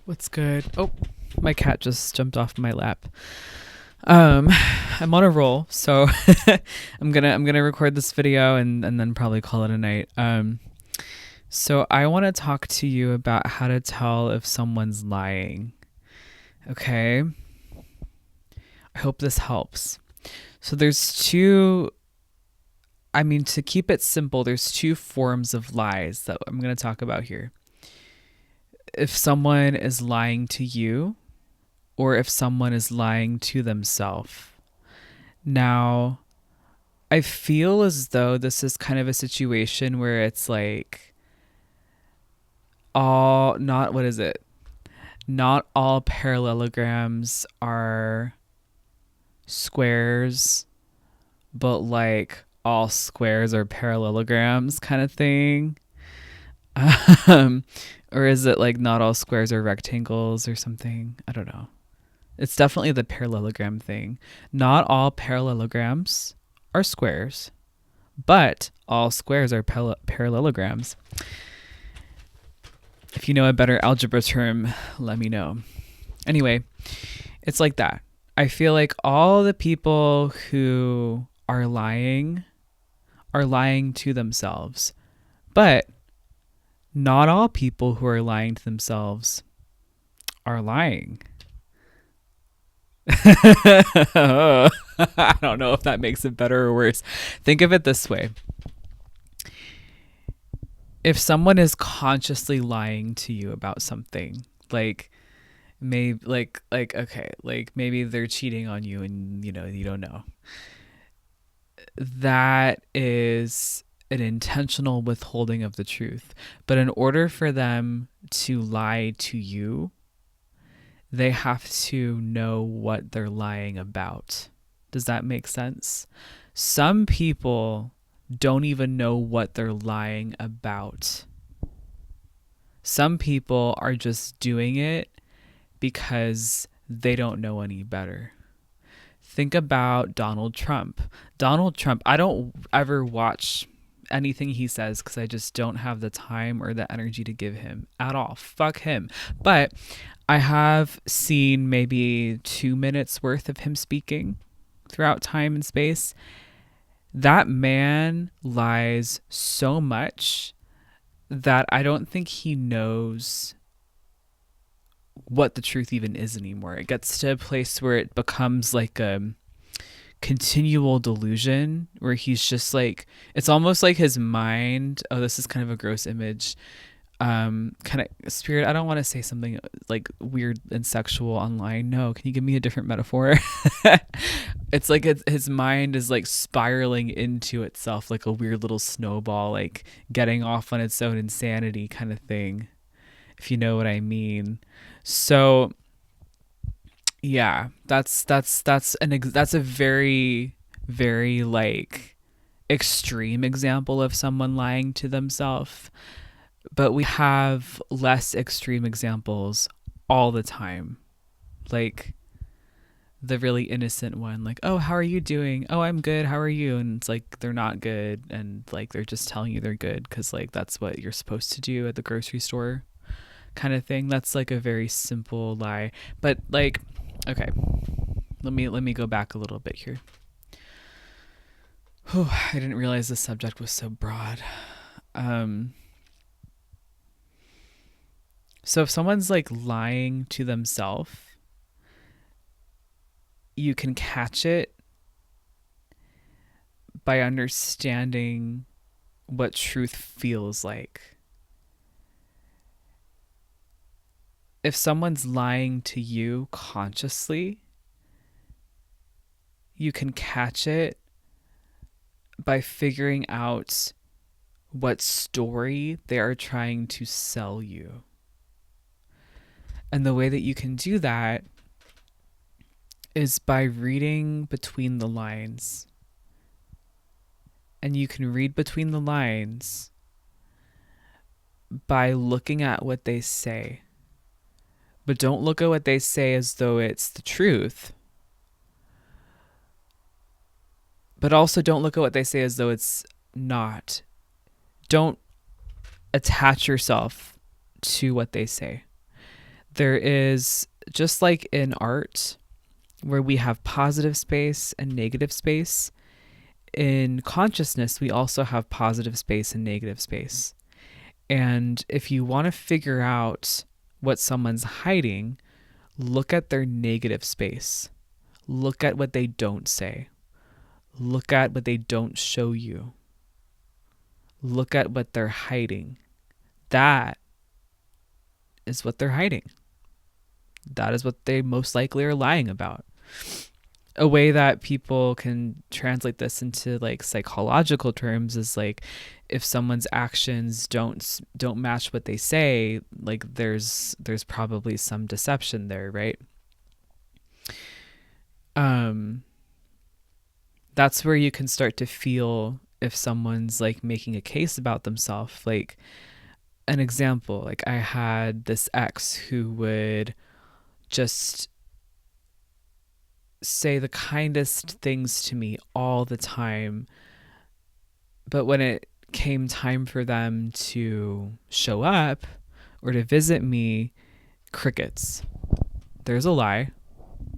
What's good? Oh, my cat just jumped off my lap. Um, I'm on a roll, so I'm gonna record this video and then probably call it a night. So I want to talk to you about how to tell if someone's lying. Okay, I hope this helps. So there's two. I mean, to keep it simple, there's two forms of lies that I'm gonna talk about here. If someone is lying to you, or if someone is lying to themselves. Now, I feel as though this is kind of a situation where it's like all not what is it? Not all parallelograms are squares, but like all squares are parallelograms kind of thing. Um, or is it like not all squares are rectangles or something? I don't know. It's definitely the parallelogram thing. Not all parallelograms are squares, but all squares are parallelograms. If you know a better algebra term, let me know. Anyway, it's like that. I feel like all the people who are lying to themselves, but not all people who are lying to themselves are lying. I don't know if that makes it better or worse. Think of it this way. If someone is consciously lying to you about something, like maybe like okay, like maybe they're cheating on you and you don't know. That is an intentional withholding of the truth. But in order for them to lie to you, they have to know what they're lying about. Does that make sense? Some people don't even know what they're lying about. Some people are just doing it because they don't know any better. Think about Donald Trump. Donald Trump, I don't ever watch anything he says because I just don't have the time or the energy to give him at all. Fuck him. But I have seen maybe 2 minutes worth of him speaking throughout time and space. That man lies so much that I don't think he knows what the truth even is anymore. It gets to a place where it becomes like a continual delusion where he's just like, it's almost like his mind. Oh, this is kind of a gross image. Kind of spirit. I don't want to say something like weird and sexual online. No, can you give me a different metaphor? It's like his mind is like spiraling into itself like a weird little snowball, like getting off on its own insanity kind of thing, if you know what I mean. So yeah, that's a very very like extreme example of someone lying to themselves, but we have less extreme examples all the time. Like the really innocent one, like, oh, how are you doing? Oh, I'm good. How are you? And it's like they're not good, and like they're just telling you they're good because like that's what you're supposed to do at the grocery store kind of thing. That's like a very simple lie. But like, okay, let me go back a little bit here. Whew, I didn't realize the subject was so broad. Um, so if someone's like lying to themselves, you can catch it by understanding what truth feels like. If someone's lying to you consciously, you can catch it by figuring out what story they are trying to sell you. And the way that you can do that is by reading between the lines. And you can read between the lines by looking at what they say. But don't look at what they say as though it's the truth. But also don't look at what they say as though it's not. Don't attach yourself to what they say. There is, just like in art, where we have positive space and negative space, in consciousness, we also have positive space and negative space. And if you want to figure out what someone's hiding, look at their negative space. Look at what they don't say. Look at what they don't show you. Look at what they're hiding. That is what they're hiding. That is what they most likely are lying about. A way that people can translate this into like psychological terms is like, if someone's actions don't match what they say, like there's probably some deception there, right? That's where you can start to feel if someone's like making a case about themselves. Like, an example, like I had this ex who would just say the kindest things to me all the time, but when it came time for them to show up or to visit me, crickets. There's a lie.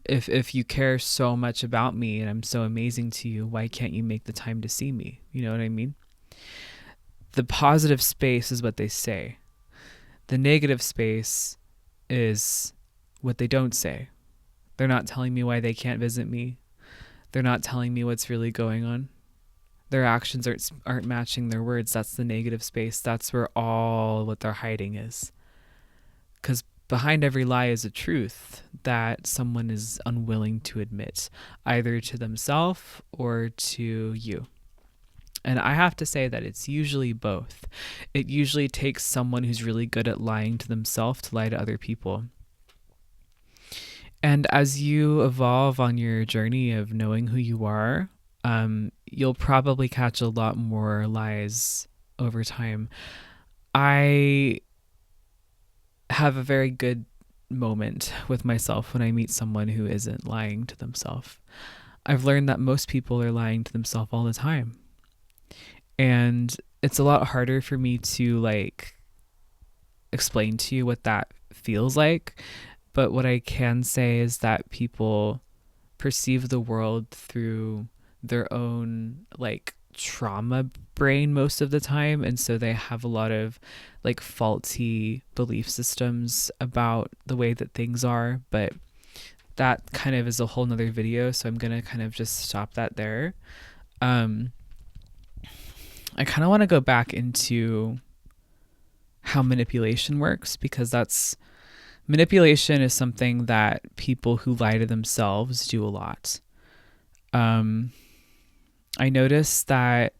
If you care so much about me and I'm so amazing to you, why can't you make the time to see me? You know what I mean? The positive space is what they say. The negative space is what they don't say. They're not telling me why they can't visit me. They're not telling me what's really going on. Their actions aren't matching their words. That's the negative space. That's where all what they're hiding is. Because behind every lie is a truth that someone is unwilling to admit, either to themselves or to you. And I have to say that it's usually both. It usually takes someone who's really good at lying to themselves to lie to other people. And as you evolve on your journey of knowing who you are, you'll probably catch a lot more lies over time. I have a very good moment with myself when I meet someone who isn't lying to themselves. I've learned that most people are lying to themselves all the time. And it's a lot harder for me to like explain to you what that feels like. But what I can say is that people perceive the world through their own like trauma brain most of the time. And so they have a lot of like faulty belief systems about the way that things are. But that kind of is a whole nother video. So I'm going to kind of just stop that there. I kind of want to go back into how manipulation works, because manipulation is something that people who lie to themselves do a lot. I noticed that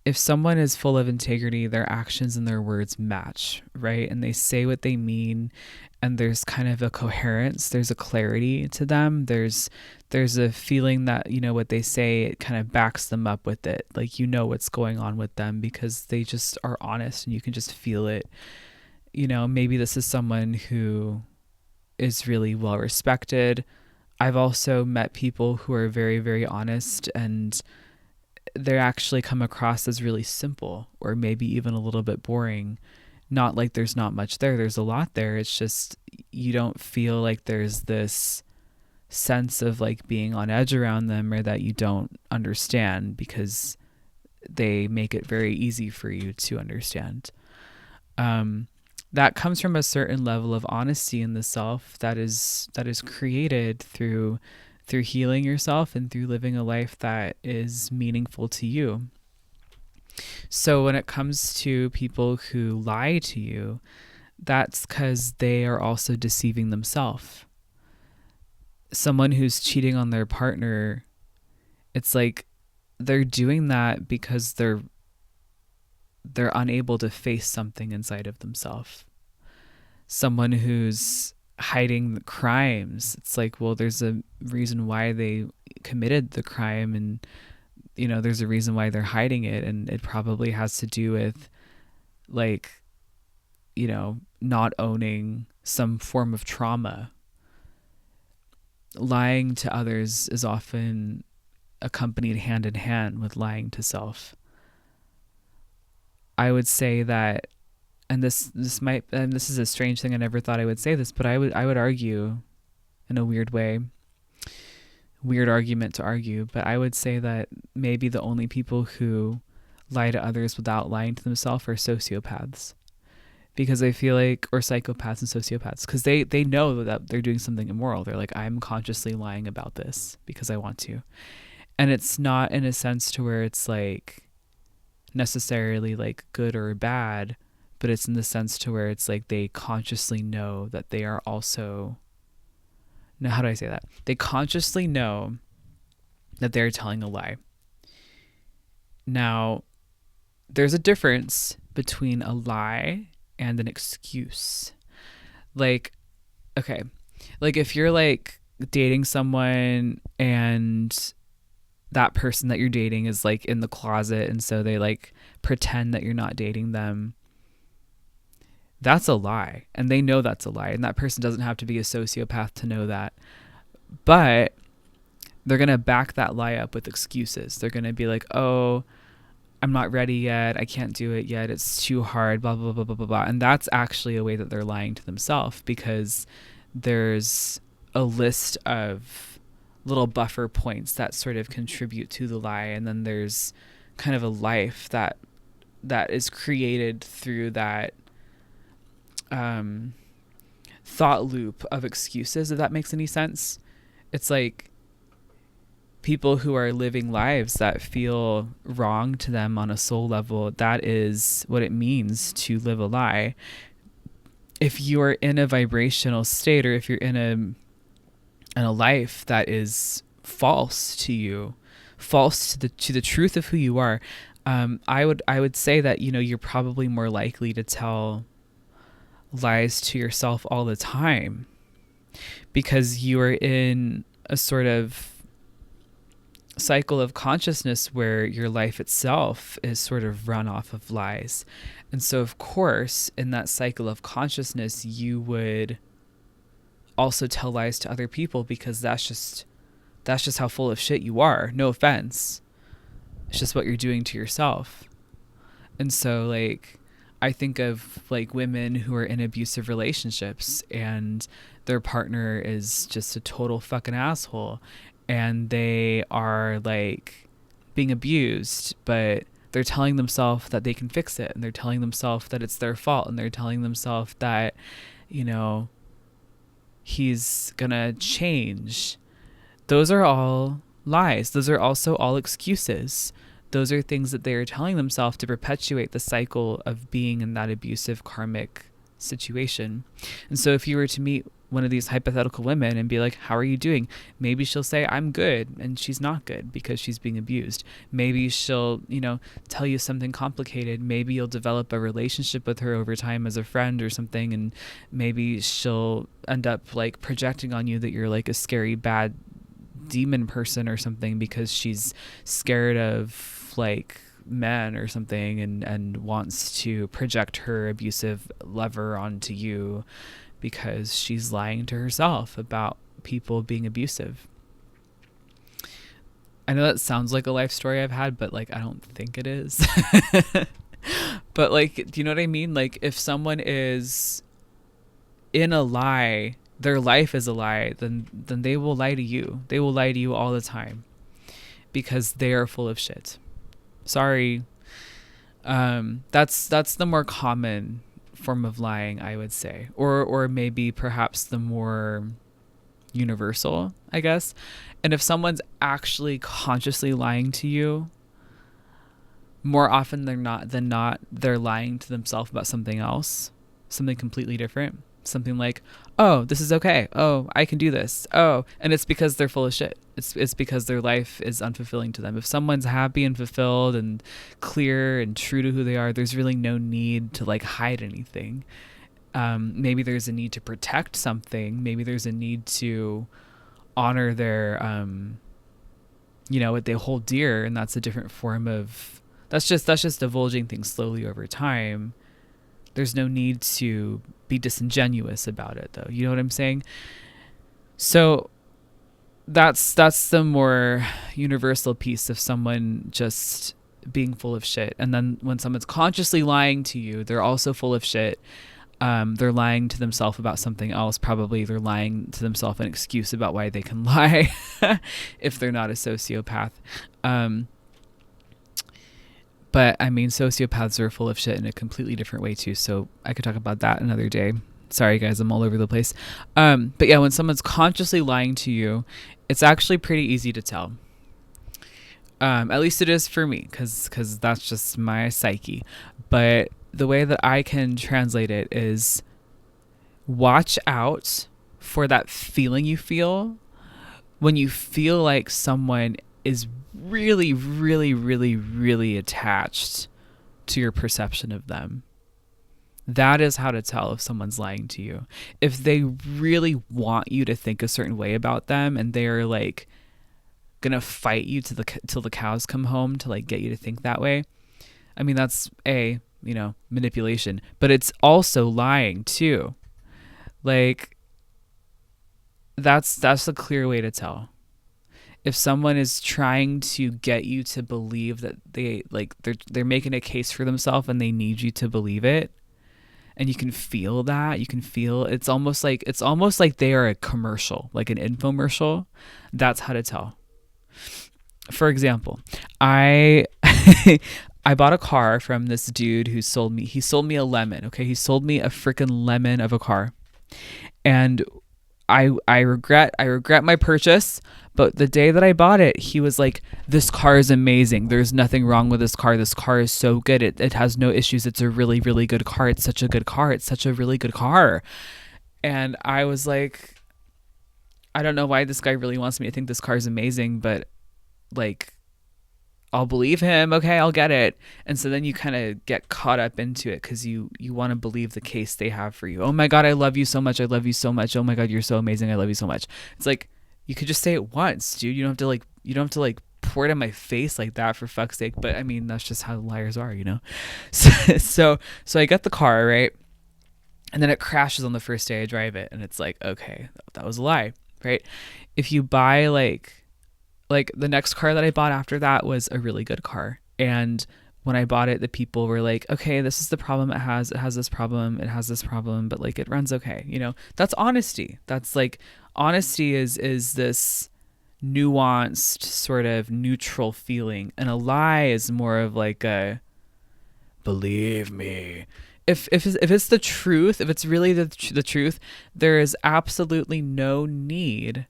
if someone is full of integrity, their actions and their words match, right? And they say what they mean, and there's kind of a coherence, there's a clarity to them. There's a feeling that, you know, what they say, it kind of backs them up with it. Like, you know what's going on with them because they just are honest and you can just feel it. You know, maybe this is someone who is really well respected. I've also met people who are very, very honest, and they actually come across as really simple, or maybe even a little bit boring. Not like there's not much there. There's a lot there. It's just you don't feel like there's this sense of like being on edge around them, or that you don't understand, because they make it very easy for you to understand. That comes from a certain level of honesty in the self that is created through healing yourself and through living a life that is meaningful to you. So when it comes to people who lie to you, that's because they are also deceiving themselves. Someone who's cheating on their partner, it's like they're doing that because they're unable to face something inside of themselves. Someone who's hiding the crimes, it's like, well, there's a reason why they committed the crime, and you know, there's a reason why they're hiding it, and it probably has to do with like, you know, not owning some form of trauma. Lying to others is often accompanied hand in hand with lying to self. I would say that and this is a strange thing, I never thought I would say this, but I would argue in a weird way, weird argument to argue, but I would say that maybe the only people who lie to others without lying to themselves are sociopaths. Because I feel like, or psychopaths and sociopaths, because they know that they're doing something immoral. They're like, I'm consciously lying about this because I want to. And it's not in a sense to where it's like necessarily like good or bad, but it's in the sense to where it's like they consciously know that they are also, now how do I say that? They consciously know that they're telling a lie. Now, there's a difference between a lie and an excuse. Like, okay, like if you're like dating someone and that person that you're dating is like in the closet, and so they like pretend that you're not dating them, that's a lie, and they know that's a lie, and that person doesn't have to be a sociopath to know that. But they're going to back that lie up with excuses. They're going to be like, oh, I'm not ready yet, I can't do it yet, it's too hard, blah, blah, blah, blah, blah, blah. And that's actually a way that they're lying to themselves, because there's a list of little buffer points that sort of contribute to the lie. And then there's kind of a life that is created through that thought loop of excuses, if that makes any sense. It's like people who are living lives that feel wrong to them on a soul level, that is what it means to live a lie. If you're in a vibrational state, or if you're in a life that is false to you, false to the truth of who you are, I would say that, you know, you're probably more likely to tell lies to yourself all the time, because you are in a sort of cycle of consciousness where your life itself is sort of run off of lies. And so of course in that cycle of consciousness you would also tell lies to other people, because that's just how full of shit you are. No offense, it's just what you're doing to yourself. And so like I think of like women who are in abusive relationships and their partner is just a total fucking asshole, and they are like being abused, but they're telling themselves that they can fix it, and they're telling themselves that it's their fault, and they're telling themselves that, you know, he's gonna change. Those are all lies. Those are also all excuses. Those are things that they are telling themselves to perpetuate the cycle of being in that abusive karmic situation. And so if you were to meet one of these hypothetical women and be like, how are you doing? Maybe she'll say, I'm good, and she's not good because she's being abused. Maybe she'll, you know, tell you something complicated. Maybe you'll develop a relationship with her over time as a friend or something, and maybe she'll end up like projecting on you that you're like a scary, bad demon person or something, because she's scared of like men or something, and wants to project her abusive lover onto you because she's lying to herself about people being abusive. I know that sounds like a life story I've had, but like I don't think it is. But like, do you know what I mean? Like if someone is in a lie, their life is a lie, then they will lie to you. They will lie to you all the time because they are full of shit. Sorry. That's the more common form of lying, I would say, or maybe perhaps the more universal, I guess. And if someone's actually consciously lying to you, more often than not, they're lying to themselves about something else, something completely different. Something like, oh, this is okay. Oh, I can do this. Oh, and it's because they're full of shit. It's because their life is unfulfilling to them. If someone's happy and fulfilled and clear and true to who they are, there's really no need to like hide anything. Maybe there's a need to protect something. Maybe there's a need to honor their, what they hold dear, and that's a different form of. That's just divulging things slowly over time. There's no need to be disingenuous about it, though. You know what I'm saying? So that's the more universal piece of someone just being full of shit. And then when someone's consciously lying to you, they're also full of shit. They're lying to themselves about something else. Probably they're lying to themselves an excuse about why they can lie if they're not a sociopath. But I mean, sociopaths are full of shit in a completely different way too. So I could talk about that another day. Sorry guys, I'm all over the place. But yeah, when someone's consciously lying to you, it's actually pretty easy to tell. At least it is for me, because that's just my psyche. But the way that I can translate it is, watch out for that feeling you feel when you feel like someone is really, really, really, really attached to your perception of them. That is how to tell if someone's lying to you. If they really want you to think a certain way about them, and they're like gonna fight you till the cows come home to like get you to think that way. I mean, that's manipulation, but it's also lying too. Like, that's a clear way to tell. If someone is trying to get you to believe that they're making a case for themselves and they need you to believe it, and you can feel that, it's almost like they are a commercial, like an infomercial. That's how to tell. For example, I I bought a car from this dude who sold me a lemon. Okay, he sold me a freaking lemon of a car, and I regret my purchase. But the day that I bought it, he was like, "This car is amazing. There's nothing wrong with this car. This car is so good. It has no issues. It's a really, really good car. It's such a good car. It's such a really good car." And I was like, I don't know why this guy really wants me to think this car is amazing, but like, I'll believe him. Okay, I'll get it. And so then you kind of get caught up into it because you want to believe the case they have for you. Oh my God, I love you so much. I love you so much. Oh my God, you're so amazing. I love you so much. It's like, you could just say it once, dude. You don't have to pour it in my face like that, for fuck's sake. But I mean, that's just how liars are, So I get the car, right? And then it crashes on the first day I drive it. And it's like, okay, that was a lie, right? If you buy like the next car that I bought after that was a really good car. And when I bought it, the people were like, okay, this is the problem it has. It has this problem. It has this problem, but like, it runs okay. That's honesty. That's like, honesty is this nuanced sort of neutral feeling. And a lie is more of like a, believe me. If it's the truth, if it's really the truth, there is absolutely no need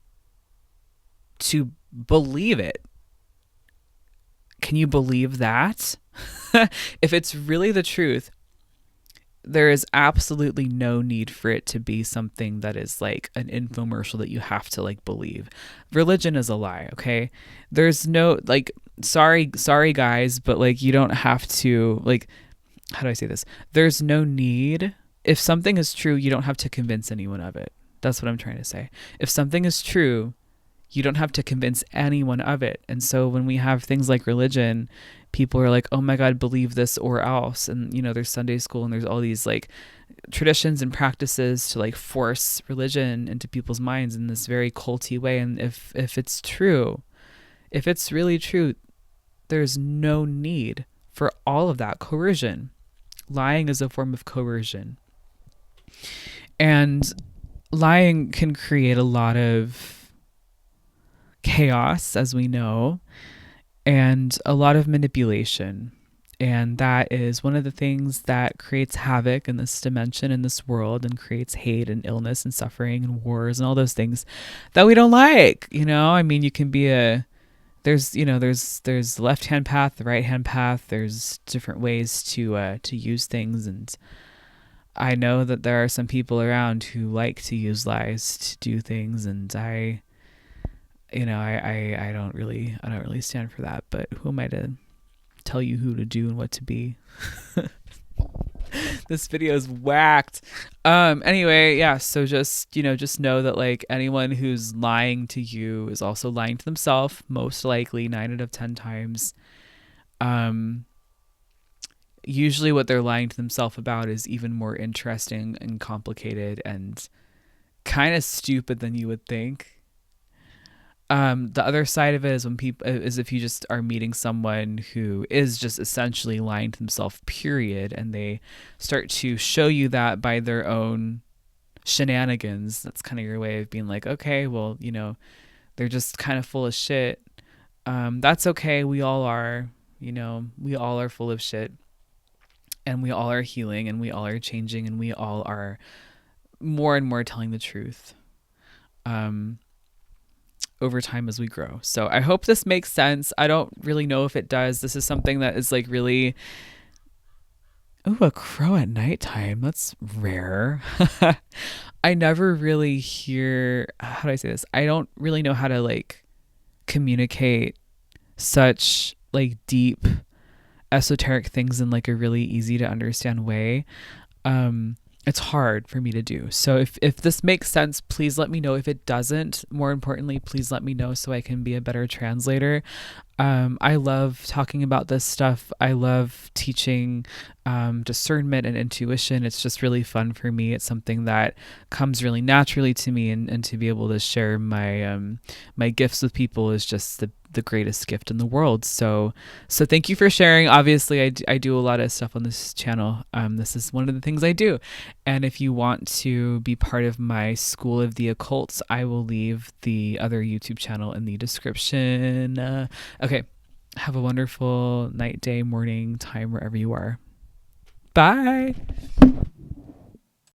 to believe it. Can you believe that? If it's really the truth, there is absolutely no need for it to be something that is like an infomercial that you have to like believe. Religion is a lie, okay? There's no like, sorry guys, but like, you don't have to, like, how do I say this? There's no need. If something is true, you don't have to convince anyone of it. That's what I'm trying to say. If something is true, you don't have to convince anyone of it. And so when we have things like religion, people are like, oh my God, believe this or else. And, there's Sunday school and there's all these like traditions and practices to like force religion into people's minds in this very culty way. And if it's true, if it's really true, there's no need for all of that coercion. Lying is a form of coercion. And lying can create a lot of chaos, as we know, and a lot of manipulation. And that is one of the things that creates havoc in this dimension, in this world, and creates hate and illness and suffering and wars and all those things that we don't like. I mean, you can be there's the left-hand path, the right-hand path. There's different ways to use things. And I know that there are some people around who like to use lies to do things. And I don't really stand for that, but who am I to tell you who to do and what to be? This video is whacked. Anyway, yeah, so just know that like, anyone who's lying to you is also lying to themselves, most likely 9 out of 10 times. Usually what they're lying to themselves about is even more interesting and complicated and kind of stupid than you would think. The other side of it is when people is if you just are meeting someone who is just essentially lying to themselves, period, and they start to show you that by their own shenanigans. That's kind of your way of being like, okay, well, they're just kind of full of shit. That's okay. We all are. We all are full of shit, and we all are healing, and we all are changing, and we all are more and more telling the truth. Over time as we grow. So I hope this makes sense. I don't really know if it does. This is something that is like really, ooh, a crow at nighttime. That's rare. I never really hear, how do I say this? I don't really know how to like communicate such like deep esoteric things in like a really easy to understand way. It's hard for me to do. So if this makes sense, please let me know. If it doesn't, more importantly, please let me know so I can be a better translator. I love talking about this stuff. I love teaching discernment and intuition. It's just really fun for me. It's something that comes really naturally to me, and to be able to share my gifts with people is just the greatest gift in the world. So thank you for sharing. Obviously, I do a lot of stuff on this channel. This is one of the things I do. And if you want to be part of my School of the Occult, I will leave the other YouTube channel in the description. Okay. Have a wonderful night, day, morning, time, wherever you are. Bye.